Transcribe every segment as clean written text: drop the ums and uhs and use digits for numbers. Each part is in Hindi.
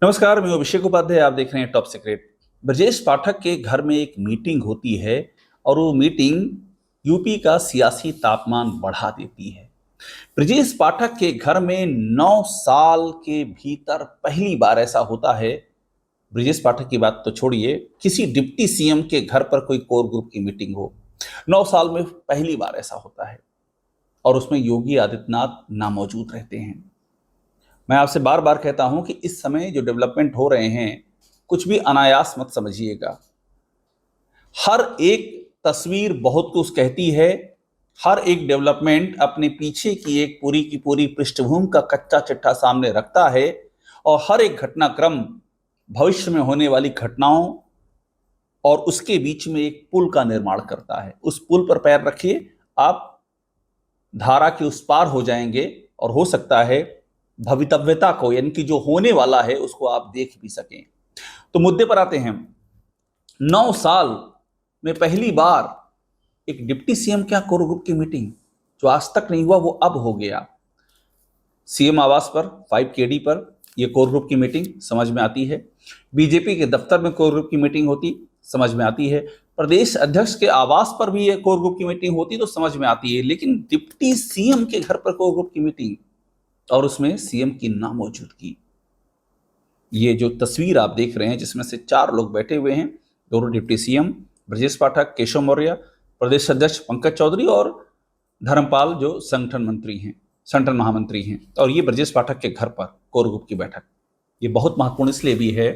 नमस्कार, मैं अभिषेक उपाध्याय। आप देख रहे हैं टॉप सीक्रेट। ब्रजेश पाठक के घर में एक मीटिंग होती है और वो मीटिंग यूपी का सियासी तापमान बढ़ा देती है। ब्रजेश पाठक के घर में 9 साल के भीतर पहली बार ऐसा होता है। ब्रजेश पाठक की बात तो छोड़िए, किसी डिप्टी सीएम के घर पर कोई कोर ग्रुप की मीटिंग हो, 9 साल में पहली बार ऐसा होता है और उसमें योगी आदित्यनाथ नामौजूद रहते हैं। मैं आपसे बार बार कहता हूं कि इस समय जो डेवलपमेंट हो रहे हैं, कुछ भी अनायास मत समझिएगा। हर एक तस्वीर बहुत कुछ कहती है। हर एक डेवलपमेंट अपने पीछे की एक पूरी की पूरी पृष्ठभूमि का कच्चा चिट्ठा सामने रखता है और हर एक घटनाक्रम भविष्य में होने वाली घटनाओं और उसके बीच में एक पुल का निर्माण करता है। उस पुल पर पैर रखिए, आप धारा के उस पार हो जाएंगे और हो सकता है भवितव्यता को, यानी कि जो होने वाला है, उसको आप देख भी सकें। तो मुद्दे पर आते हैं। 9 साल में पहली बार एक डिप्टी सीएम क्या कोर ग्रुप की मीटिंग, जो आज तक नहीं हुआ वो अब हो गया। सीएम आवास पर 5KD पर यह कोर ग्रुप की मीटिंग समझ में आती है। बीजेपी के दफ्तर में कोर ग्रुप की मीटिंग होती, समझ में आती है। प्रदेश अध्यक्ष के आवास पर भी यह कोर ग्रुप की मीटिंग होती तो समझ में आती है। लेकिन डिप्टी सीएम के घर पर कोर ग्रुप की मीटिंग और उसमें सीएम की नामौजूदगी, ये जो तस्वीर आप देख रहे हैं जिसमें से 4 लोग बैठे हुए हैं, दोनों डिप्टी सीएम ब्रजेश पाठक, केशव मौर्य, प्रदेश अध्यक्ष पंकज चौधरी और धर्मपाल जो संगठन मंत्री हैं, संगठन महामंत्री हैं, और ये ब्रजेश पाठक के घर पर कोर ग्रुप की बैठक। ये बहुत महत्वपूर्ण इसलिए भी है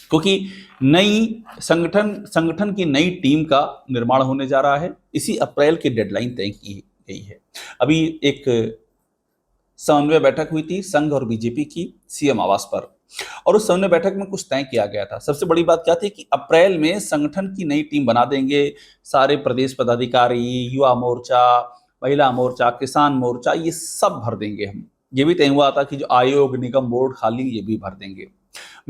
क्योंकि नई संगठन की नई टीम का निर्माण होने जा रहा है। इसी अप्रैल की डेडलाइन तय की गई है। अभी एक समन्वय बैठक हुई थी संघ और बीजेपी की सीएम आवास पर, और उस समन्वय बैठक में कुछ तय किया गया था। सबसे बड़ी बात क्या थी कि अप्रैल में संगठन की नई टीम बना देंगे। सारे प्रदेश पदाधिकारी, युवा मोर्चा, महिला मोर्चा, किसान मोर्चा, ये सब भर देंगे हम। ये भी तय हुआ था कि जो आयोग, निगम, बोर्ड खाली, ये भी भर देंगे।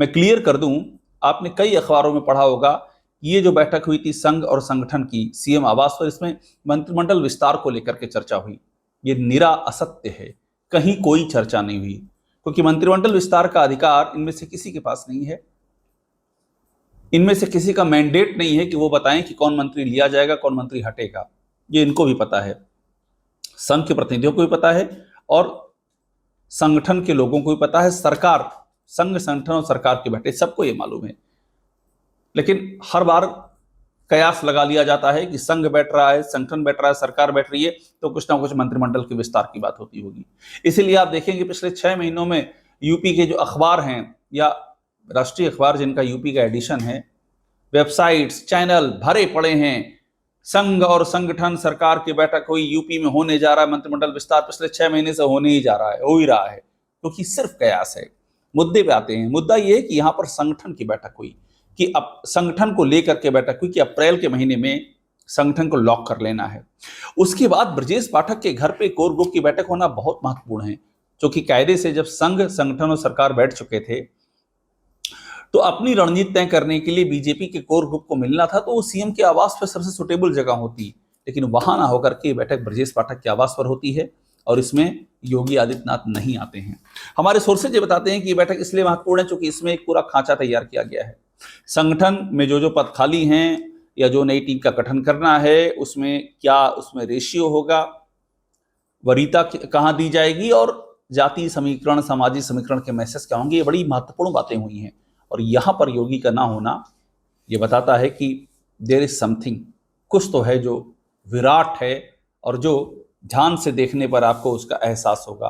मैं क्लियर कर दूं, आपने कई अखबारों में पढ़ा होगा, ये जो बैठक हुई थी संघ और संगठन की सीएम आवास पर, इसमें मंत्रिमंडल विस्तार को लेकर के चर्चा हुई। ये निरा असत्य है। कहीं कोई चर्चा नहीं हुई क्योंकि मंत्रिमंडल विस्तार का अधिकार इनमें से किसी के पास नहीं है। इनमें से किसी का मैंडेट नहीं है कि वो बताएं कि कौन मंत्री लिया जाएगा, कौन मंत्री हटेगा। ये इनको भी पता है, संघ के प्रतिनिधियों को भी पता है और संगठन के लोगों को भी पता है। सरकार, संघ, संगठन और सरकार के बैठे सबको ये मालूम है। लेकिन हर बार कयास लगा लिया जाता है कि संघ बैठ रहा है, संगठन बैठ रहा है, सरकार बैठ रही है, तो कुछ ना कुछ मंत्रिमंडल के विस्तार की बात होती होगी। इसीलिए आप देखेंगे पिछले 6 महीनों में यूपी के जो अखबार हैं या राष्ट्रीय अखबार जिनका यूपी का एडिशन है, वेबसाइट्स, चैनल भरे पड़े हैं। संघ और संगठन, सरकार की बैठक हुई, यूपी में होने जा रहा है मंत्रिमंडल विस्तार, पिछले 6 महीने से होने ही जा रहा है, हो ही रहा है, क्योंकि सिर्फ कयास है। मुद्दे पे आते हैं। मुद्दा यह है कि यहां पर संगठन की बैठक हुई, कि अब संगठन को लेकर के बैठक हुई कि अप्रैल के महीने में संगठन को लॉक कर लेना है। उसके बाद ब्रजेश पाठक के घर पे कोर ग्रुप की बैठक होना बहुत महत्वपूर्ण है, क्योंकि कायदे से जब संघ, संगठन और सरकार बैठ चुके थे तो अपनी रणनीति तय करने के लिए बीजेपी के कोर ग्रुप को मिलना था, तो वो सीएम के आवास पर सबसे सुटेबल जगह होती। लेकिन वहां ना होकर के बैठक ब्रजेश पाठक के आवास पर होती है और इसमें योगी आदित्यनाथ नहीं आते हैं। हमारे सोर्सेज ये बताते हैं कि ये बैठक इसलिए महत्वपूर्ण है क्योंकि इसमें एक पूरा खांचा तैयार किया गया है। संगठन में जो जो पद खाली हैं या जो नई टीम का गठन करना है, उसमें क्या, उसमें रेशियो होगा, वरीयता कहाँ दी जाएगी और जाति समीकरण, सामाजिक समीकरण के मैसेज क्या होंगे। ये बड़ी महत्वपूर्ण बातें हुई हैं और यहां पर योगी का ना होना ये बताता है कि देयर इज समथिंग, कुछ तो है जो विराट है और जो ध्यान से देखने पर आपको उसका एहसास होगा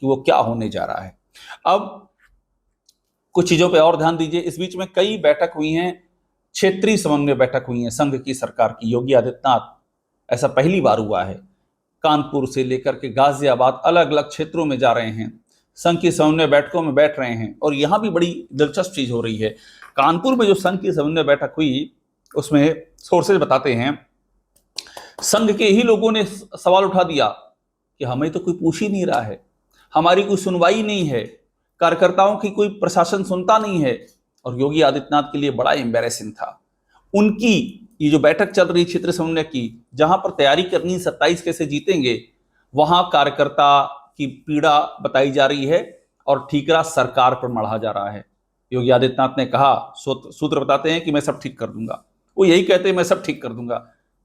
कि वो क्या होने जा रहा है। अब कुछ चीजों पे और ध्यान दीजिए। इस बीच में कई बैठक हुई हैं, क्षेत्रीय समन्वय बैठक हुई है संघ की, सरकार की। योगी आदित्यनाथ, ऐसा पहली बार हुआ है, कानपुर से लेकर के गाजियाबाद अलग अलग क्षेत्रों में जा रहे हैं, संघ की समन्वय बैठकों में बैठ रहे हैं। और यहां भी बड़ी दिलचस्प चीज हो रही है। कानपुर में जो संघ की समन्वय बैठक हुई, उसमें सोर्सेज बताते हैं संघ के ही लोगों ने सवाल उठा दिया कि हमें तो कोई पूछ ही नहीं रहा है, हमारी कोई सुनवाई नहीं है, कार्यकर्ताओं की कोई प्रशासन सुनता नहीं है। और योगी आदित्यनाथ के लिए बड़ा एम्बैरेसिंग था। उनकी ये जो बैठक चल रही क्षेत्र समन्वय की, जहां पर तैयारी करनी 27 कैसे जीतेंगे, वहां कार्यकर्ता की पीड़ा बताई जा रही है और ठीकरा सरकार पर मढ़ा जा रहा है। योगी आदित्यनाथ ने कहा, सूत्र बताते हैं कि मैं सब ठीक कर दूंगा। वो यही कहते हैं मैं सब ठीक कर दूंगा।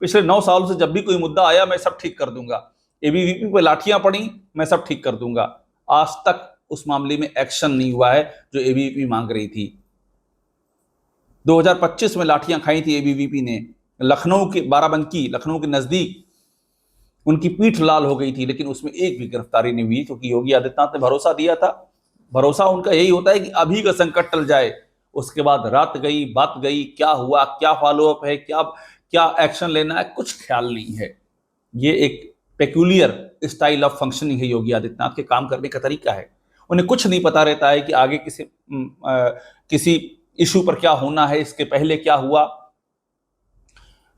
पिछले 9 सालों से जब भी कोई मुद्दा आया मैं सब ठीक कर दूंगा, एबीवीपी पे लाठियां पड़ी मैं सब ठीक कर दूंगा। आज तक उस मामले में एक्शन नहीं हुआ है जो एबीवीपी मांग रही थी। 2025 में लाठियां खाई थी एबीवीपी ने, लखनऊ के बाराबंकी, लखनऊ के नजदीक उनकी पीठ लाल हो गई थी, लेकिन उसमें एक भी गिरफ्तारी नहीं हुई, क्योंकि योगी आदित्यनाथ ने भरोसा दिया था। भरोसा उनका यही होता है कि अभी का संकट टल जाए, उसके बाद रात गई बात गई, क्या हुआ, क्या फॉलोअप है, क्या क्या एक्शन लेना है, कुछ ख्याल नहीं है। ये एक पेक्यूलियर स्टाइल ऑफ फंक्शनिंग है योगी आदित्यनाथ के, काम करने का तरीका है। उन्हें कुछ नहीं पता रहता है कि आगे किसी इशू पर क्या होना है, इसके पहले क्या हुआ।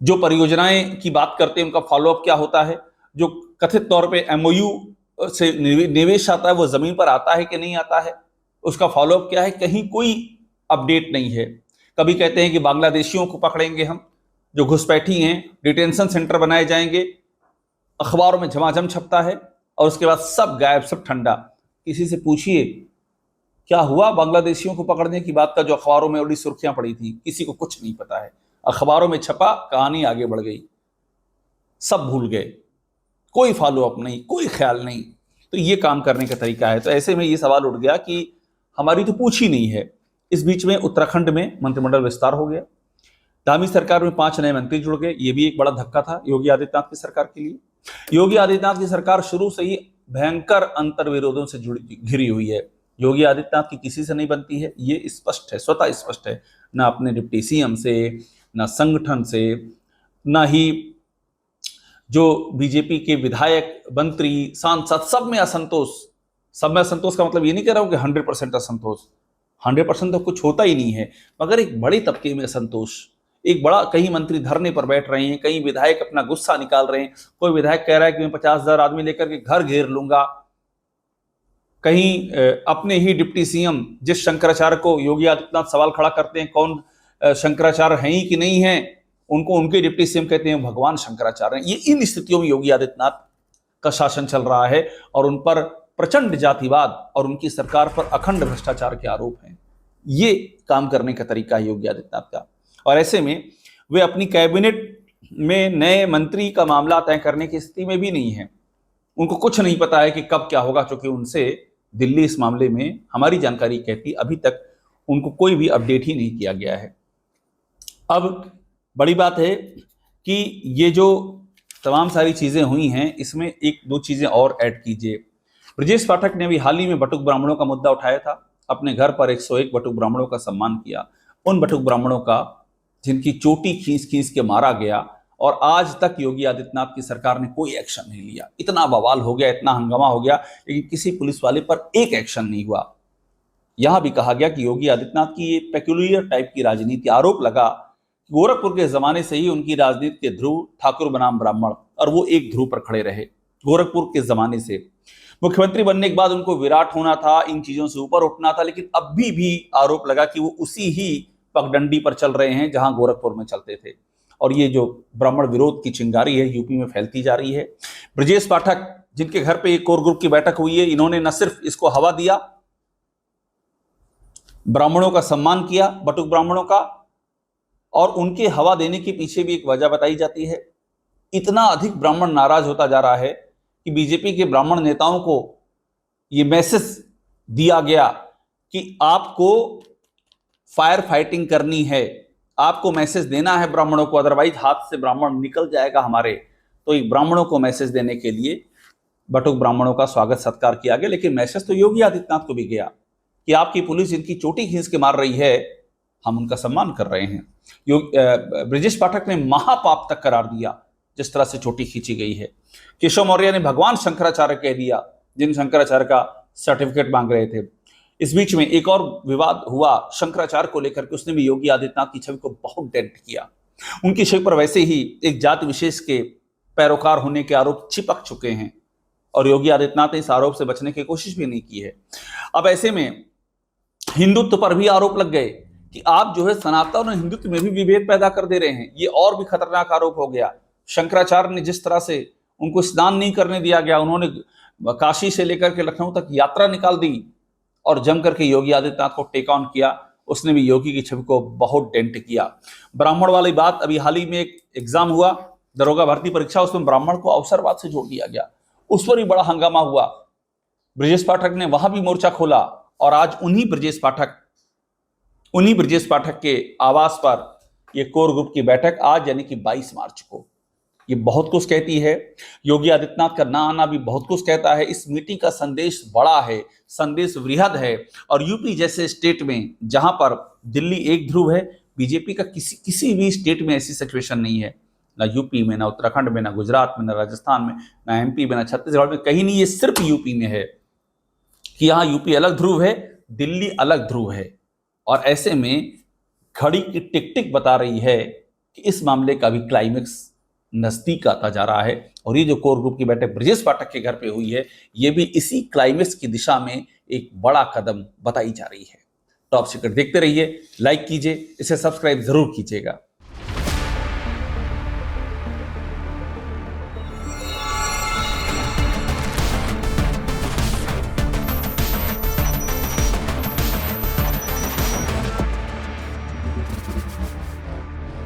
जो परियोजनाएं की बात करते हैं उनका फॉलोअप क्या होता है, जो कथित तौर पे एमओयू से निवेश आता है वो जमीन पर आता है कि नहीं आता है, उसका फॉलोअप क्या है, कहीं कोई अपडेट नहीं है। कभी कहते हैं कि बांग्लादेशियों को पकड़ेंगे हम जो घुसपैठी हैं, डिटेंशन सेंटर बनाए जाएंगे, अखबारों में झमाझम छपता है, और उसके बाद सब गायब, सब ठंडा। किसी से पूछिए क्या हुआ बांग्लादेशियों को पकड़ने की बात का, जो अखबारों में बड़ी सुर्खियां पड़ी थी, किसी को कुछ नहीं पता है। अखबारों में छपा, कहानी आगे बढ़ गई, सब भूल गए, कोई फॉलोअप नहीं, कोई ख्याल नहीं। तो ये काम करने का तरीका है। तो ऐसे में ये सवाल उठ गया कि हमारी तो पूछ ही नहीं है। इस बीच में उत्तराखंड में मंत्रिमंडल विस्तार हो गया, धामी सरकार में 5 नए मंत्री जुड़ गए। ये भी एक बड़ा धक्का था योगी आदित्यनाथ की सरकार के लिए। योगी आदित्यनाथ की सरकार शुरू से ही भयंकर अंतर्विरोधों से घिरी हुई है। योगी आदित्यनाथ की किसी से नहीं बनती है, ये स्पष्ट है, स्वतः स्पष्ट है। ना अपने डिप्टी सीएम से, ना संगठन से, ना ही जो बीजेपी के विधायक, मंत्री, सांसद, सब में असंतोष। सब में असंतोष का मतलब ये नहीं कह रहा हूं कि 100% असंतोष, 100% तो कुछ होता ही नहीं है, मगर एक बड़े तबके में असंतोष। एक बड़ा, कई मंत्री धरने पर बैठ रहे हैं, कई विधायक अपना गुस्सा निकाल रहे हैं। कोई विधायक कह रहा है कि मैं 50,000 आदमी लेकर के घर घेर लूंगा। कहीं अपने ही डिप्टी सीएम, जिस शंकराचार्य को योगी आदित्यनाथ सवाल खड़ा करते हैं कौन शंकराचार्य हैं ही कि नहीं है, उनको उनके डिप्टी सीएम कहते हैं भगवान शंकराचार्य। ये इन स्थितियों में योगी आदित्यनाथ का शासन चल रहा है और उन पर प्रचंड जातिवाद और उनकी सरकार पर अखंड भ्रष्टाचार के आरोप हैं। ये काम करने का तरीका है योगी आदित्यनाथ का। और ऐसे में वे अपनी कैबिनेट में नए मंत्री का मामला तय करने की स्थिति में भी नहीं है। उनको कुछ नहीं पता है कि कब क्या होगा, क्योंकि उनसे दिल्ली इस मामले में, हमारी जानकारी कहती, अभी तक उनको कोई भी अपडेट ही नहीं किया गया है। अब बड़ी बात है कि ये जो तमाम सारी चीजें हुई हैं, इसमें एक दो चीजें और ऐड कीजिए। ब्रजेश पाठक ने अभी हाल ही में बटुक ब्राह्मणों का मुद्दा उठाया था, अपने घर पर 101 बटुक ब्राह्मणों का सम्मान किया। उन बटुक ब्राह्मणों का जिनकी चोटी खींच खींच के मारा गया, और आज तक योगी आदित्यनाथ की सरकार ने कोई एक्शन नहीं लिया। इतना बवाल हो गया, इतना हंगामा हो गया, लेकिन किसी पुलिस वाले पर एक एक्शन नहीं हुआ। यहां भी कहा गया कि योगी आदित्यनाथ की ये पेक्यूलियर टाइप की राजनीति, आरोप लगा गोरखपुर के जमाने से ही उनकी राजनीति के ध्रुव ठाकुर बनाम ब्राह्मण, और वो एक ध्रुव पर खड़े रहे गोरखपुर के जमाने से। मुख्यमंत्री बनने के बाद उनको विराट होना था, इन चीजों से ऊपर उठना था, लेकिन अभी भी आरोप लगा कि वो उसी ही पगडंडी पर चल रहे हैं जहां गोरखपुर में चलते थे। और ये जो ब्राह्मण विरोध की चिंगारी है यूपी में फैलती जा रही है। ब्रजेश पाठक, जिनके घर पे एक कोर ग्रुप की बैठक हुई है, इन्होंने न सिर्फ इसको हवा दिया, ब्राह्मणों का सम्मान किया, बटुक ब्राह्मणों का, और उनके हवा देने के पीछे भी एक वजह बताई जाती है। इतना अधिक ब्राह्मण नाराज होता जा रहा है कि बीजेपी के ब्राह्मण नेताओं को यह मैसेज दिया गया कि आपको फायर फाइटिंग करनी है, आपको मैसेज देना है ब्राह्मणों को, अदरवाइज हाथ से ब्राह्मण निकल जाएगा हमारे। तो एक ब्राह्मणों को मैसेज देने के लिए बटुक ब्राह्मणों का स्वागत सत्कार किया गया। लेकिन मैसेज तो योगी आदित्यनाथ को भी गया कि आपकी पुलिस जिनकी चोटी खींच के मार रही है, हम उनका सम्मान कर रहे हैं। ब्रजेश पाठक ने महापाप तक करार दिया जिस तरह से चोटी खींची गई है। केशव मौर्य ने भगवान शंकराचार्य कह दिया, जिन शंकराचार्य का सर्टिफिकेट मांग रहे थे। इस बीच में एक और विवाद हुआ शंकराचार्य को लेकर के, उसने भी योगी आदित्यनाथ की छवि को बहुत डेंट किया। उनकी छवि पर वैसे ही एक जाति विशेष के पैरोकार होने के आरोप चिपक चुके हैं, और योगी आदित्यनाथ ने इस आरोप से बचने की कोशिश भी नहीं की है। अब ऐसे में हिंदुत्व पर भी आरोप लग गए कि आप जो है सनातन और हिंदुत्व में भी विभेद पैदा कर दे रहे हैं। ये और भी खतरनाक आरोप हो गया। शंकराचार्य ने जिस तरह से उनको स्नान नहीं करने दिया गया, उन्होंने काशी से लेकर के लखनऊ तक यात्रा निकाल दी और जम करके योगी आदित्यनाथ को टेक ऑन किया। उसने भी योगी की छवि को बहुत डेंट किया। ब्राह्मण वाली बात, अभी हाल ही में एक एग्जाम हुआ, दरोगा भर्ती परीक्षा, उसमें ब्राह्मण को अवसरवाद से जोड़ दिया गया, उस पर भी बड़ा हंगामा हुआ। ब्रजेश पाठक ने वहां भी मोर्चा खोला और आज उन्हीं ब्रजेश पाठक के आवास पर ये कोर ग्रुप की बैठक आज यानी कि 22 मार्च को, ये बहुत कुछ कहती है। योगी आदित्यनाथ का ना आना भी बहुत कुछ कहता है। इस मीटिंग का संदेश बड़ा है, संदेश वृहद है। और यूपी जैसे स्टेट में जहां पर दिल्ली एक ध्रुव है, बीजेपी का किसी भी स्टेट में ऐसी सिचुएशन नहीं है, ना यूपी में, ना उत्तराखंड में, ना गुजरात में, ना राजस्थान में, ना एमपी में, ना छत्तीसगढ़ में, कहीं नहीं। ये सिर्फ यूपी में है कि यहाँ यूपी अलग ध्रुव है, दिल्ली अलग ध्रुव है। और ऐसे में घड़ी की टिक टिक बता रही है कि इस मामले का भी क्लाइमेक्स नजदीक आता जा रहा है। और ये जो कोर ग्रुप की बैठक ब्रजेश पाठक के घर पे हुई है, ये भी इसी क्लाइमेक्स की दिशा में एक बड़ा कदम बताई जा रही है। टॉप सीक्रेट देखते रहिए, लाइक कीजिए, इसे सब्सक्राइब जरूर कीजिएगा।